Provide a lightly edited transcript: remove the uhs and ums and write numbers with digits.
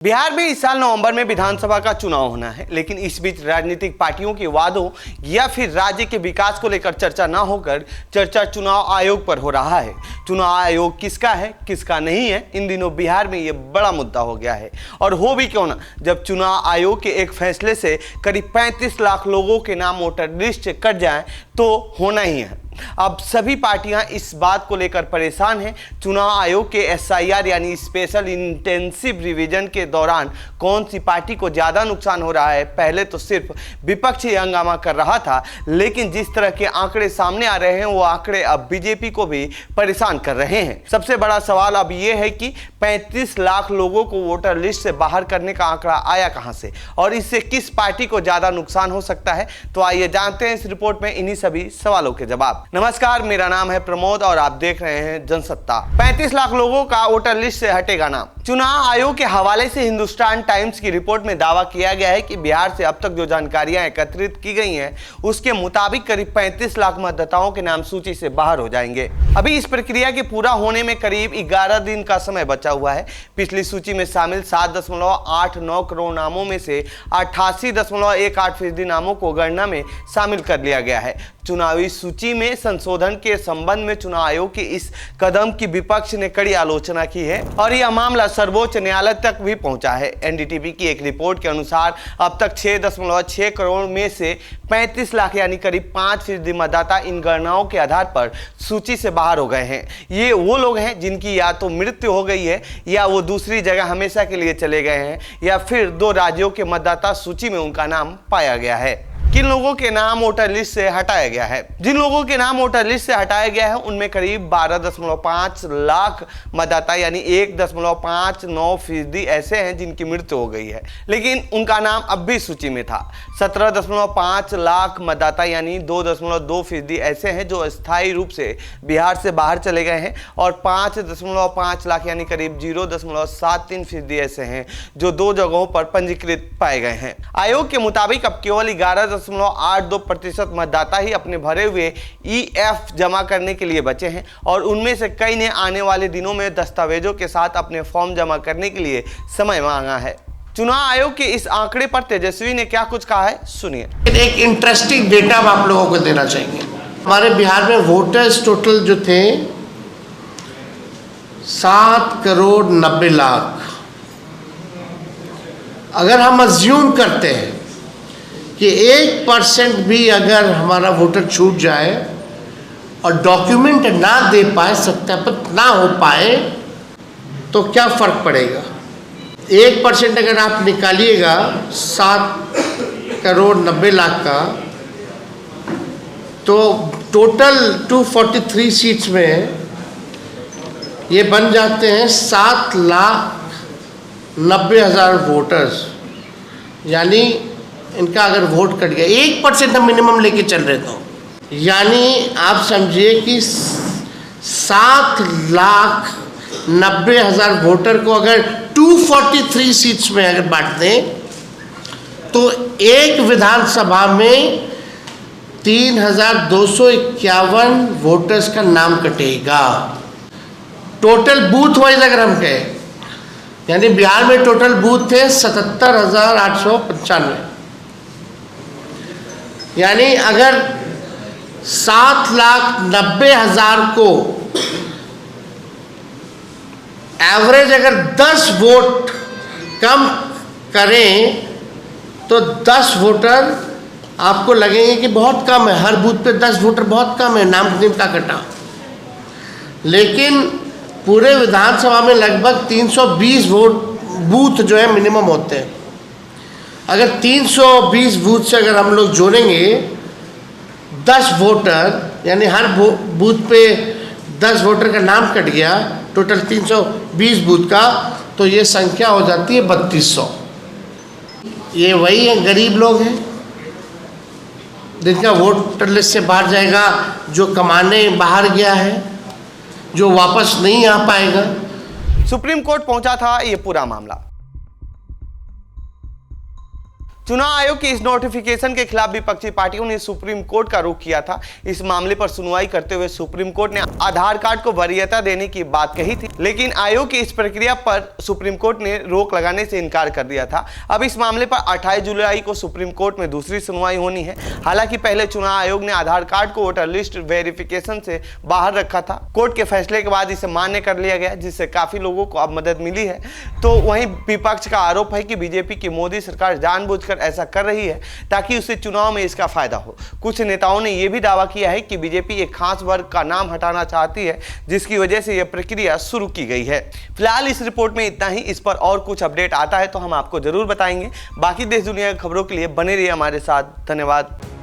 बिहार में इस साल नवंबर में विधानसभा का चुनाव होना है, लेकिन इस बीच राजनीतिक पार्टियों के वादों या फिर राज्य के विकास को लेकर चर्चा न होकर चर्चा चुनाव आयोग पर हो रहा है। चुनाव आयोग किसका है किसका नहीं है, इन दिनों बिहार में ये बड़ा मुद्दा हो गया है। और हो भी क्यों ना, जब चुनाव आयोग के एक फैसले से करीब 35 लाख लोगों के नाम वोटर लिस्ट से कट जाए तो होना ही है। अब सभी पार्टियां इस बात को लेकर परेशान हैं। चुनाव आयोग के SIR यानी स्पेशल इंटेंसिव रिवीजन के दौरान कौन सी पार्टी को ज़्यादा नुकसान हो रहा है। पहले तो सिर्फ विपक्ष ही हंगामा कर रहा था, लेकिन जिस तरह के आंकड़े सामने आ रहे हैं वो आंकड़े अब बीजेपी को भी परेशान कर रहे हैं। सबसे बड़ा सवाल अब ये है कि 35 लाख लोगों को वोटर लिस्ट से बाहर करने का आंकड़ा आया कहां से और इससे किस पार्टी को ज़्यादा नुकसान हो सकता है। तो आइए जानते हैं इस रिपोर्ट में इन्हीं सभी सवालों के जवाब। नमस्कार, मेरा नाम है प्रमोद और आप देख रहे हैं जनसत्ता। 35 लाख लोगों का वोटर लिस्ट से हटेगा नाम। चुनाव आयोग के हवाले से हिंदुस्तान टाइम्स की रिपोर्ट में दावा किया गया है कि बिहार से अब तक जो जानकारियां एकत्रित की गई हैं उसके मुताबिक करीब 35 लाख मतदाताओं के नाम सूची से बाहर हो जाएंगे। अभी इस प्रक्रिया के पूरा होने में करीब 11 दिन का समय बचा हुआ है। पिछली सूची में शामिल 7.89 करोड़ नामों में से 88.18% नामों को गणना में शामिल कर लिया गया है। चुनावी सूची में संशोधन के संबंध में चुनाव आयोग के इस कदम की विपक्ष ने कड़ी आलोचना की है और यह मामला सर्वोच्च न्यायालय तक भी पहुंचा है। NDTV की एक रिपोर्ट के अनुसार अब तक 6.6 करोड़ में से 35 लाख यानी करीब 5% मतदाता इन गणनाओं के आधार पर सूची से बाहर हो गए हैं। ये वो लोग हैं जिनकी या तो मृत्यु हो गई है या वो दूसरी जगह हमेशा के लिए चले गए हैं या फिर 2 राज्यों के मतदाता सूची में उनका नाम पाया गया है। किन लोगों के नाम वोटर लिस्ट से हटाया गया है? जिन लोगों के नाम वोटर लिस्ट से हटाया गया है उनमें करीब 12.5 लाख मतदाता यानी 1.59% ऐसे हैं जिनकी मृत्यु हो गई है, लेकिन उनका नाम अब भी सूची में था। 17.5 लाख मतदाता यानी 2.2% ऐसे हैं जो अस्थायी रूप से बिहार से बाहर चले गए हैं और 5.5 लाख यानी करीब 0.73% ऐसे हैं जो 2 जगहों पर पंजीकृत पाए गए हैं। आयोग के मुताबिक अब केवल 11.82% मतदाता ही अपने भरे हुए EF जमा करने के लिए बचे हैं और उनमें से कई ने आने वाले दिनों में दस्तावेजों के साथ अपने फॉर्म जमा करने के लिए समय मांगा है। चुनाव आयोग के इस आंकड़े पर तेजस्वी ने क्या कुछ कहा है, सुनिए। एक इंटरेस्टिंग डेटा हम आप लोगों को देना चाहेंगे। हमारे बिहार में वोटर्स टोटल जो थे 7 करोड़ 90 लाख। अगर हम अज्यूम करते हैं कि 1% भी अगर हमारा वोटर छूट जाए और डॉक्यूमेंट ना दे पाए, सत्यापित ना हो पाए, तो क्या फ़र्क पड़ेगा। 1% अगर आप निकालिएगा 7 करोड़ 90 लाख का, तो टोटल 243 सीट्स में ये बन जाते हैं 7,90,000 वोटर्स। यानी इनका अगर वोट कट गया, 1% हम मिनिमम लेके चल रहे तो, यानी आप समझिए कि 7,90,000 वोटर को अगर 243 सीट्स में अगर बांट दें तो एक विधानसभा में 3,251 वोटर्स का नाम कटेगा। टोटल बूथ वाइज अगर हम कहें, यानी बिहार में टोटल बूथ थे 77,895, यानी अगर 7,90,000 को एवरेज अगर 10 वोट कम करें तो 10 वोटर आपको लगेंगे कि बहुत कम है। हर बूथ पे 10 वोटर बहुत कम है, नाम का कटा। लेकिन पूरे विधानसभा में लगभग 320 बूथ जो है मिनिमम होते हैं। अगर 320 बूथ से अगर हम लोग जोड़ेंगे 10 वोटर, यानी हर बूथ पे 10 वोटर का नाम कट गया, टोटल 320 बूथ का, तो ये संख्या हो जाती है 3200। ये वही है, गरीब लोग हैं जिनका वोटर लिस्ट से बाहर जाएगा, जो कमाने बाहर गया है, जो वापस नहीं आ पाएगा। सुप्रीम कोर्ट पहुंचा था ये पूरा मामला। चुनाव आयोग के इस नोटिफिकेशन के खिलाफ विपक्षी पार्टियों ने सुप्रीम कोर्ट का रुख किया था। इस मामले पर सुनवाई करते हुए सुप्रीम कोर्ट ने आधार कार्ड को वरीयता देने की बात कही थी, लेकिन आयोग की इस प्रक्रिया पर सुप्रीम कोर्ट ने रोक लगाने से इनकार कर दिया था। अब इस मामले पर 28 जुलाई को सुप्रीम कोर्ट में दूसरी सुनवाई होनी है। हालांकि पहले चुनाव आयोग ने आधार कार्ड को वोटर लिस्ट वेरिफिकेशन से बाहर रखा था। कोर्ट के फैसले के बाद इसे मान्य कर लिया गया, जिससे काफी लोगों को अब मदद मिली है। तो वहीं विपक्ष का आरोप है कि बीजेपी की मोदी सरकार जानबूझकर ऐसा कर रही है ताकि उसे चुनाव में इसका फायदा हो। कुछ नेताओं ने यह भी दावा किया है कि बीजेपी एक खास वर्ग का नाम हटाना चाहती है, जिसकी वजह से यह प्रक्रिया शुरू की गई है। फिलहाल इस रिपोर्ट में इतना ही। इस पर और कुछ अपडेट आता है तो हम आपको जरूर बताएंगे। बाकी देश दुनिया की खबरों के लिए बने रहिए हमारे साथ। धन्यवाद।